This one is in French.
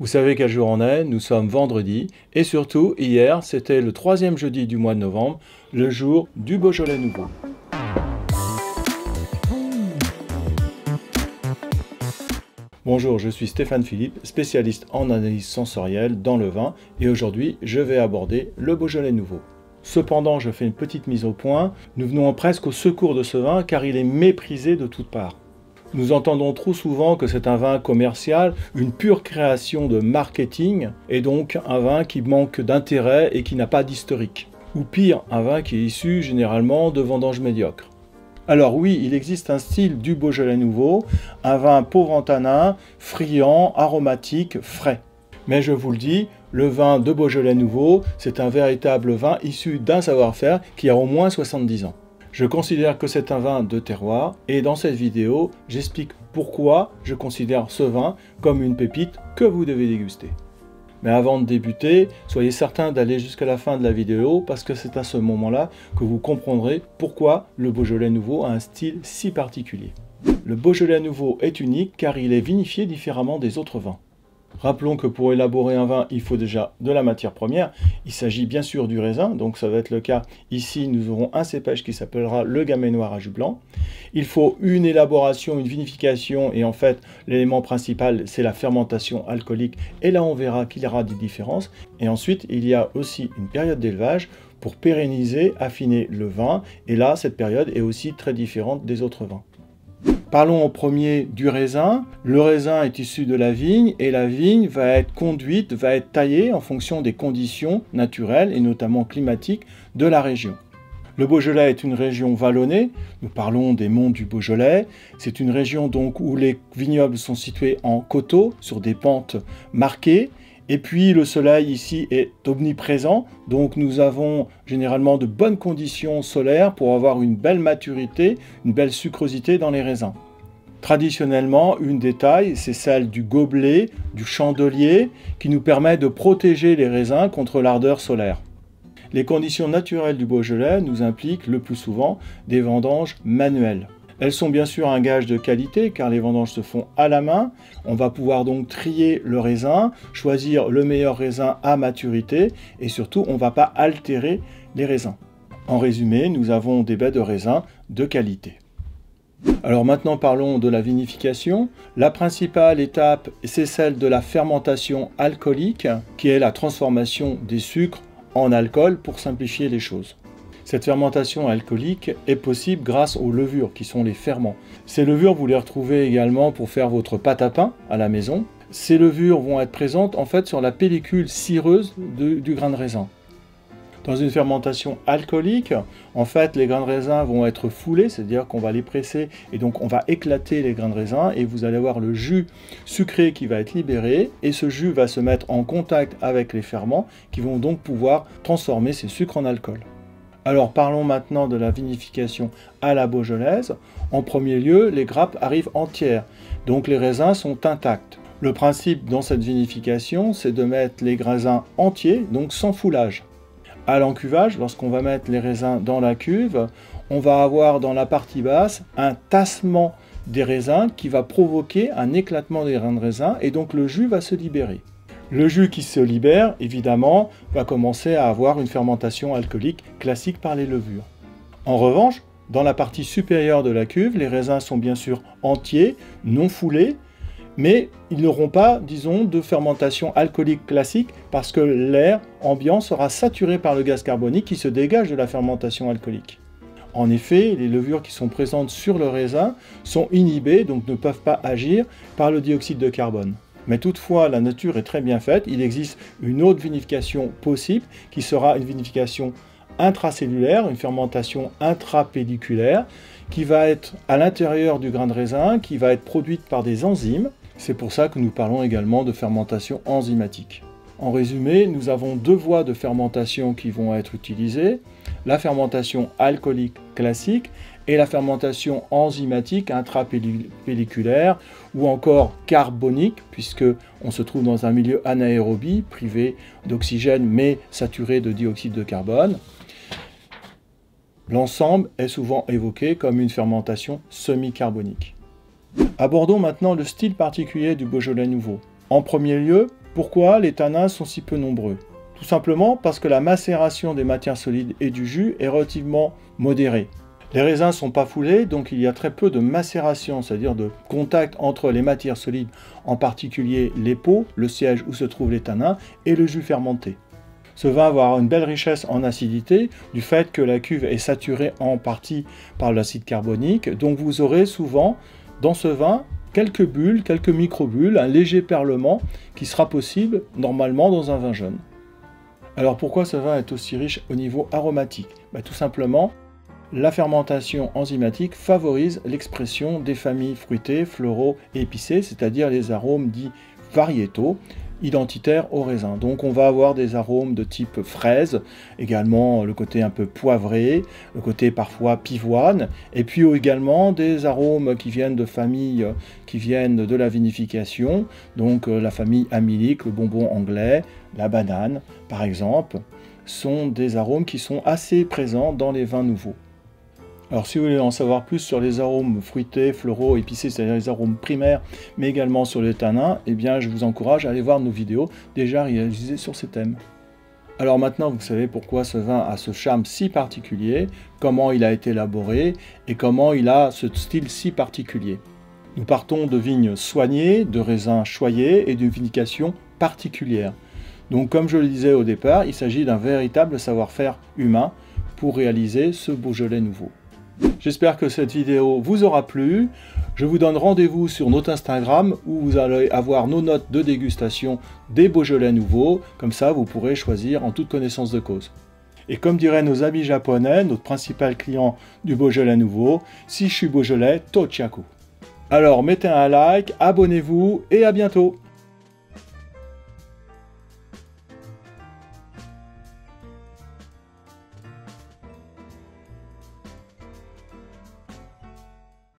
Vous savez quel jour on est, nous sommes vendredi, et surtout, hier, c'était le 3e jeudi du mois de novembre, le jour du Beaujolais nouveau. Bonjour, je suis Stéphane Philippe, spécialiste en analyse sensorielle dans le vin, et aujourd'hui, je vais aborder le Beaujolais nouveau. Cependant, je fais une petite mise au point, nous venons presque au secours de ce vin, car il est méprisé de toutes parts. Nous entendons trop souvent que c'est un vin commercial, une pure création de marketing, et donc un vin qui manque d'intérêt et qui n'a pas d'historique. Ou pire, un vin qui est issu généralement de vendanges médiocres. Alors oui, il existe un style du Beaujolais nouveau, un vin pauvre en tanin, friand, aromatique, frais. Mais je vous le dis, le vin de Beaujolais nouveau, c'est un véritable vin issu d'un savoir-faire qui a au moins 70 ans. Je considère que c'est un vin de terroir et dans cette vidéo, j'explique pourquoi je considère ce vin comme une pépite que vous devez déguster. Mais avant de débuter, soyez certain d'aller jusqu'à la fin de la vidéo parce que c'est à ce moment-là que vous comprendrez pourquoi le Beaujolais nouveau a un style si particulier. Le Beaujolais nouveau est unique car il est vinifié différemment des autres vins. Rappelons que pour élaborer un vin, il faut déjà de la matière première. Il s'agit bien sûr du raisin, donc ça va être le cas. Ici, nous aurons un cépage qui s'appellera le Gamay noir à jus blanc. Il faut une élaboration, une vinification, et en fait, l'élément principal, c'est la fermentation alcoolique. Et là, on verra qu'il y aura des différences. Et ensuite, il y a aussi une période d'élevage pour pérenniser, affiner le vin. Et là, cette période est aussi très différente des autres vins. Parlons en premier du raisin. Le raisin est issu de la vigne et la vigne va être conduite, va être taillée en fonction des conditions naturelles et notamment climatiques de la région. Le Beaujolais est une région vallonnée, nous parlons des monts du Beaujolais. C'est une région donc où les vignobles sont situés en coteaux, sur des pentes marquées. Et puis le soleil ici est omniprésent, donc nous avons généralement de bonnes conditions solaires pour avoir une belle maturité, une belle sucrosité dans les raisins. Traditionnellement, une des tailles, c'est celle du gobelet, du chandelier, qui nous permet de protéger les raisins contre l'ardeur solaire. Les conditions naturelles du Beaujolais nous impliquent le plus souvent des vendanges manuelles. Elles sont bien sûr un gage de qualité car les vendanges se font à la main. On va pouvoir donc trier le raisin, choisir le meilleur raisin à maturité et surtout on ne va pas altérer les raisins. En résumé, nous avons des baies de raisin de qualité. Alors maintenant parlons de la vinification. La principale étape, c'est celle de la fermentation alcoolique qui est la transformation des sucres en alcool pour simplifier les choses. Cette fermentation alcoolique est possible grâce aux levures qui sont les ferments. Ces levures, vous les retrouvez également pour faire votre pâte à pain à la maison. Ces levures vont être présentes en fait sur la pellicule cireuse du grain de raisin. Dans une fermentation alcoolique, en fait, les grains de raisin vont être foulés, c'est-à-dire qu'on va les presser et donc on va éclater les grains de raisin et vous allez avoir le jus sucré qui va être libéré et ce jus va se mettre en contact avec les ferments qui vont donc pouvoir transformer ces sucres en alcool. Alors parlons maintenant de la vinification à la beaujolaise. En premier lieu, les grappes arrivent entières, donc les raisins sont intacts. Le principe dans cette vinification, c'est de mettre les raisins entiers, donc sans foulage. À l'encuvage, lorsqu'on va mettre les raisins dans la cuve, on va avoir dans la partie basse un tassement des raisins qui va provoquer un éclatement des grains de raisin et donc le jus va se libérer. Le jus qui se libère, évidemment, va commencer à avoir une fermentation alcoolique classique par les levures. En revanche, dans la partie supérieure de la cuve, les raisins sont bien sûr entiers, non foulés, mais ils n'auront pas, disons, de fermentation alcoolique classique parce que l'air ambiant sera saturé par le gaz carbonique qui se dégage de la fermentation alcoolique. En effet, les levures qui sont présentes sur le raisin sont inhibées, donc ne peuvent pas agir par le dioxyde de carbone. Mais toutefois, la nature est très bien faite. Il existe une autre vinification possible qui sera une vinification intracellulaire, une fermentation intrapelliculaire qui va être à l'intérieur du grain de raisin, qui va être produite par des enzymes. C'est pour ça que nous parlons également de fermentation enzymatique. En résumé, nous avons deux voies de fermentation qui vont être utilisées. La fermentation alcoolique classique et la fermentation enzymatique intrapelliculaire ou encore carbonique puisque on se trouve dans un milieu anaérobie privé d'oxygène mais saturé de dioxyde de carbone. L'ensemble est souvent évoqué comme une fermentation semi-carbonique. Abordons maintenant le style particulier du Beaujolais nouveau. En premier lieu, Pourquoi les tanins sont si peu nombreux? Tout simplement parce que la macération des matières solides et du jus est relativement modérée. Les raisins ne sont pas foulés, donc il y a très peu de macération, c'est-à-dire de contact entre les matières solides, en particulier les peaux, le siège où se trouvent les tanins, et le jus fermenté. Ce vin va avoir une belle richesse en acidité, du fait que la cuve est saturée en partie par l'acide carbonique, donc vous aurez souvent dans ce vin quelques bulles, quelques micro-bulles, un léger perlement qui sera possible normalement dans un vin jaune. Alors pourquoi ce vin est aussi riche au niveau aromatique? Tout simplement, la fermentation enzymatique favorise l'expression des familles fruitées, floraux et épicées, c'est-à-dire les arômes dits variétaux, identitaires au raisin. Donc on va avoir des arômes de type fraise, également le côté un peu poivré, le côté parfois pivoine, et puis également des arômes qui viennent de familles qui viennent de la vinification, donc la famille amylique, le bonbon anglais, la banane par exemple, sont des arômes qui sont assez présents dans les vins nouveaux. Alors si vous voulez en savoir plus sur les arômes fruités, floraux, épicés, c'est-à-dire les arômes primaires, mais également sur les tanins, eh bien je vous encourage à aller voir nos vidéos déjà réalisées sur ces thèmes. Alors maintenant vous savez pourquoi ce vin a ce charme si particulier, comment il a été élaboré et comment il a ce style si particulier. Nous partons de vignes soignées, de raisins choyés et d'une vinification particulière. Donc comme je le disais au départ, il s'agit d'un véritable savoir-faire humain pour réaliser ce Beaujolais nouveau. J'espère que cette vidéo vous aura plu. Je vous donne rendez-vous sur notre Instagram où vous allez avoir nos notes de dégustation des Beaujolais nouveaux. Comme ça, vous pourrez choisir en toute connaissance de cause. Et comme diraient nos amis japonais, notre principal client du Beaujolais nouveau, si je suis Beaujolais, tochaku. Alors mettez un like, abonnez-vous et à bientôt.